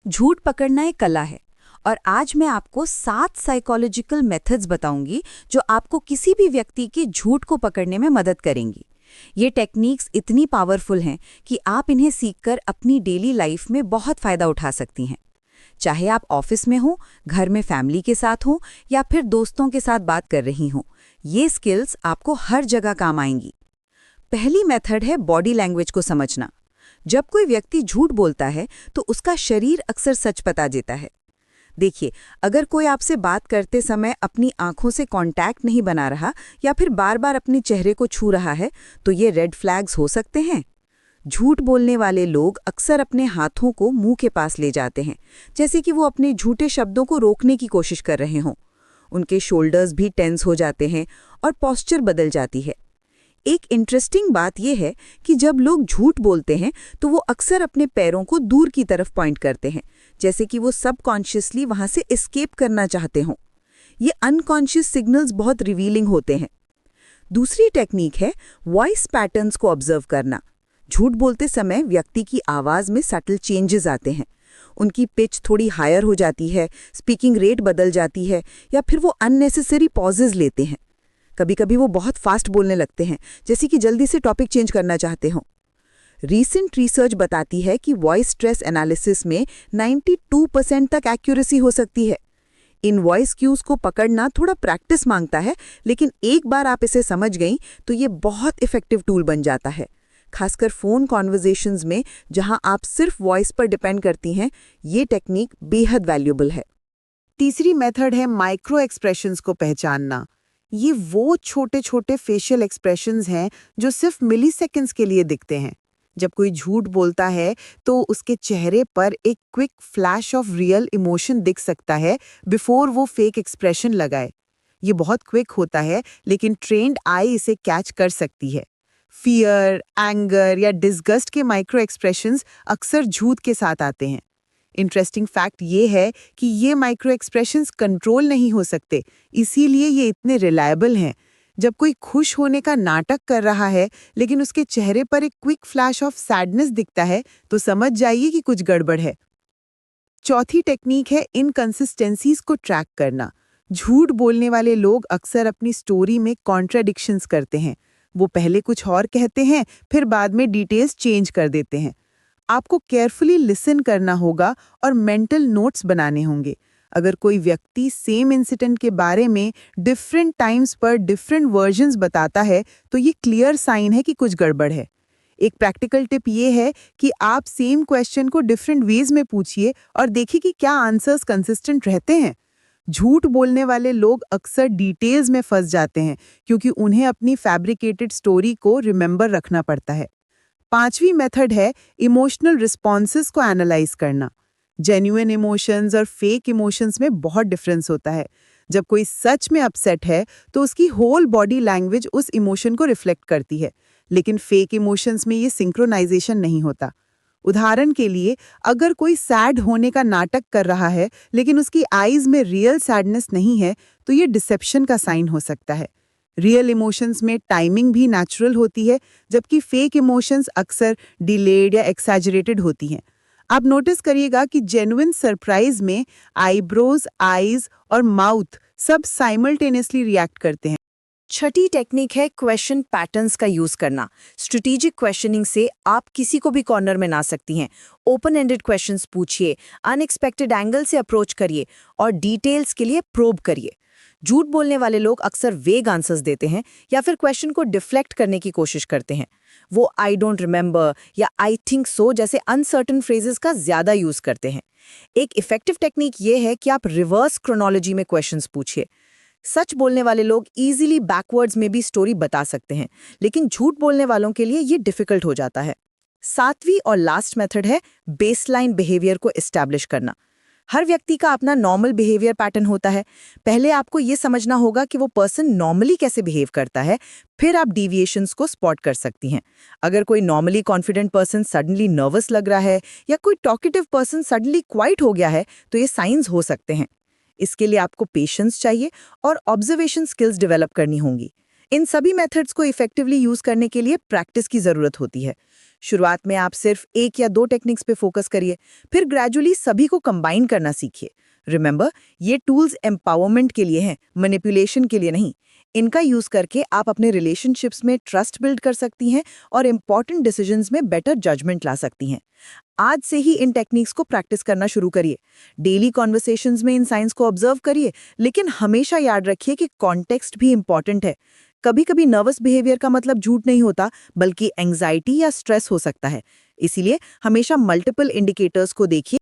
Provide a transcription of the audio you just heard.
झूठ पकड़ना एक कला है और आज मैं आपको 7 साइकोलॉजिकल मेथड्स बताऊंगी जो आपको किसी भी व्यक्ति के झूठ को पकड़ने में मदद करेंगी। ये टेक्निक्स इतनी पावरफुल हैं कि आप इन्हें सीखकर अपनी डेली लाइफ में बहुत फायदा उठा सकती हैं। चाहे आप ऑफिस में हो, घर में फैमिली के साथ हो या फिर दोस्तों के साथ बात कर रही हो, ये स्किल्स आपको हर जगह काम आएंगी। पहली मेथड है बॉडी लैंग्वेज को समझना। जब कोई व्यक्ति झूठ बोलता है तो उसका शरीर अक्सर सच बता देता है। देखिए, अगर कोई आपसे बात करते समय अपनी आंखों से कांटेक्ट नहीं बना रहा या फिर बार बार अपने चेहरे को छू रहा है तो ये रेड फ्लैग्स हो सकते हैं। झूठ बोलने वाले लोग अक्सर अपने हाथों को मुंह के पास ले जाते हैं, जैसे कि वो अपने झूठे शब्दों को रोकने की कोशिश कर रहे हों। उनके शोल्डर्स भी टेंस हो जाते हैं और पोस्चर बदल जाती है। एक इंटरेस्टिंग बात यह है कि जब लोग झूठ बोलते हैं तो वो अक्सर अपने पैरों को दूर की तरफ पॉइंट करते हैं, जैसे कि वो सबकॉन्शियसली वहां से एस्केप करना चाहते हों। ये अनकॉन्शियस सिग्नल्स बहुत रिवीलिंग होते हैं। दूसरी टेक्निक है वॉइस पैटर्न्स को ऑब्जर्व करना। झूठ बोलते समय व्यक्ति की आवाज में सटल चेंजेस आते हैं। उनकी पिच थोड़ी हायर हो जाती है, स्पीकिंग रेट बदल जाती है या फिर वो अननेसेसरी पॉजेज लेते हैं। कभी कभी वो बहुत फास्ट बोलने लगते हैं, जैसे कि जल्दी से टॉपिक चेंज करना चाहते हों। रीसेंट रिसर्च बताती है कि वॉइस स्ट्रेस एनालिसिस में 92% तक एक्यूरेसी हो सकती है। इन वॉइस क्यूज को पकड़ना थोड़ा प्रैक्टिस मांगता है, लेकिन एक बार आप इसे समझ गई तो ये बहुत इफेक्टिव टूल बन जाता है। खासकर फोन कॉन्वर्जेशंस में, जहां आप सिर्फ वॉइस पर डिपेंड करती हैं, ये टेक्निक बेहद वैल्यूएबल है। तीसरी मेथड है माइक्रो एक्सप्रेशंस को पहचानना। ये वो छोटे छोटे फेशियल एक्सप्रेशंस हैं जो सिर्फ मिलीसेकंड्स के लिए दिखते हैं। जब कोई झूठ बोलता है तो उसके चेहरे पर एक quick flash of real emotion दिख सकता है बिफोर वो फेक एक्सप्रेशन लगाए। ये बहुत क्विक होता है, लेकिन ट्रेन्ड आई इसे कैच कर सकती है। फियर, एंगर या डिस्गस्ट के माइक्रो एक्सप्रेशंस अक्सर झूठ के साथ आते हैं। इंटरेस्टिंग फैक्ट ये है कि ये माइक्रो एक्सप्रेशंस कंट्रोल नहीं हो सकते, इसीलिए ये इतने रिलायबल हैं। जब कोई खुश होने का नाटक कर रहा है लेकिन उसके चेहरे पर एक क्विक फ्लैश ऑफ सैडनेस दिखता है तो समझ जाइए कि कुछ गड़बड़ है। चौथी टेक्निक है इनकंसिस्टेंसीज को ट्रैक करना। झूठ बोलने वाले लोग अक्सर अपनी स्टोरी में कॉन्ट्राडिक्शंस करते हैं। वो पहले कुछ और कहते हैं, फिर बाद में डिटेल्स चेंज कर देते हैं। आपको केयरफुली लिसन करना होगा और मेंटल नोट्स बनाने होंगे। अगर कोई व्यक्ति सेम इंसिडेंट के बारे में डिफरेंट टाइम्स पर डिफरेंट वर्जन्स बताता है तो ये क्लियर साइन है कि कुछ गड़बड़ है। एक प्रैक्टिकल टिप ये है कि आप सेम क्वेश्चन को डिफरेंट वेज में पूछिए और देखिए कि क्या आंसर्स कंसिस्टेंट रहते हैं। झूठ बोलने वाले लोग अक्सर डिटेल्स में फंस जाते हैं क्योंकि उन्हें अपनी फैब्रिकेटेड स्टोरी को रिमेंबर रखना पड़ता है। पांचवी मेथड है इमोशनल रिस्पॉन्सेस को एनालाइज करना। जेन्युइन इमोशंस और फेक इमोशंस में बहुत डिफरेंस होता है। जब कोई सच में अपसेट है तो उसकी होल बॉडी लैंग्वेज उस इमोशन को रिफ्लेक्ट करती है, लेकिन फेक इमोशंस में ये सिंक्रोनाइजेशन नहीं होता। उदाहरण के लिए, अगर कोई सैड होने का नाटक कर रहा है लेकिन उसकी आईज में रियल सैडनेस नहीं है तो ये डिसेप्शन का साइन हो सकता है। रियल इमोशंस में टाइमिंग भी नेचुरल होती है, जबकि फेक इमोशंस अक्सर डिलेड या एक्सैजरेटेड होती हैं। आप नोटिस करिएगा कि जेन्युइन सरप्राइज में आईब्रोज, आईज और माउथ सब साइमल्टेनियसली रिएक्ट करते हैं। छठी टेक्निक है क्वेश्चन पैटर्न्स का यूज करना। स्ट्रेटेजिक क्वेश्चनिंग से आप किसी को भी कॉर्नर में ला सकती हैं। ओपन एंडेड क्वेश्चंस पूछिए, अनएक्सपेक्टेड एंगल से अप्रोच करिए और डिटेल्स के लिए प्रोब करिए। झूठ बोलने वाले लोग अक्सर वेग आंसर्स देते हैं या फिर क्वेश्चन को डिफ्लेक्ट करने की कोशिश करते हैं। वो आई डोंट रिमेंबर या आई थिंक सो जैसे अनसर्टन फ्रेजेस का ज्यादा यूज करते हैं। एक इफेक्टिव टेक्निक ये है कि आप रिवर्स क्रोनोलॉजी में क्वेश्चंस पूछिए। सच बोलने वाले लोग इजीली बैकवर्ड्स में भी स्टोरी बता सकते हैं, लेकिन झूठ बोलने वालों के लिए ये डिफिकल्ट हो जाता है। सातवीं और लास्ट मेथड है बेसलाइन बिहेवियर को एस्टैब्लिश करना। हर व्यक्ति का अपना नॉर्मल बिहेवियर पैटर्न होता है। पहले आपको ये समझना होगा कि वो पर्सन नॉर्मली कैसे बिहेव करता है, फिर आप डिविएशंस को स्पॉट कर सकती हैं। अगर कोई normally confident person suddenly nervous लग रहा है या कोई टॉकेटिव पर्सन सडनली क्वाइट हो गया है तो ये साइंस हो सकते हैं। इसके लिए आपको पेशेंस चाहिए और ऑब्जर्वेशन स्किल्स डेवलप करनी होंगी। इन सभी मेथड्स को इफेक्टिवली यूज करने के लिए प्रैक्टिस की जरूरत होती है। शुरुआत में आप सिर्फ 1 या 2 टेक्निक्स पे फोकस करिए, फिर ग्रेजुअली सभी को कंबाइन करना सीखिए। रिमेंबर, ये टूल्स एम्पावरमेंट के लिए हैं, मैनिपुलेशन के लिए नहीं। इनका यूज करके आप अपने रिलेशनशिप्स में ट्रस्ट बिल्ड कर सकती हैं और इंपॉर्टेंट डिसीजंस में बेटर जजमेंट ला सकती हैं। आज से ही इन टेक्निक्स को प्रैक्टिस करना शुरू करिए। डेली कॉन्वर्सेशंस में इन साइंस को ऑब्जर्व करिए, लेकिन हमेशा याद रखिए कि कॉन्टेक्स्ट भी इंपॉर्टेंट है। कभी-कभी नर्वस बिहेवियर का मतलब झूठ नहीं होता, बल्कि एंजाइटी या स्ट्रेस हो सकता है। इसीलिए हमेशा मल्टीपल इंडिकेटर्स को देखिए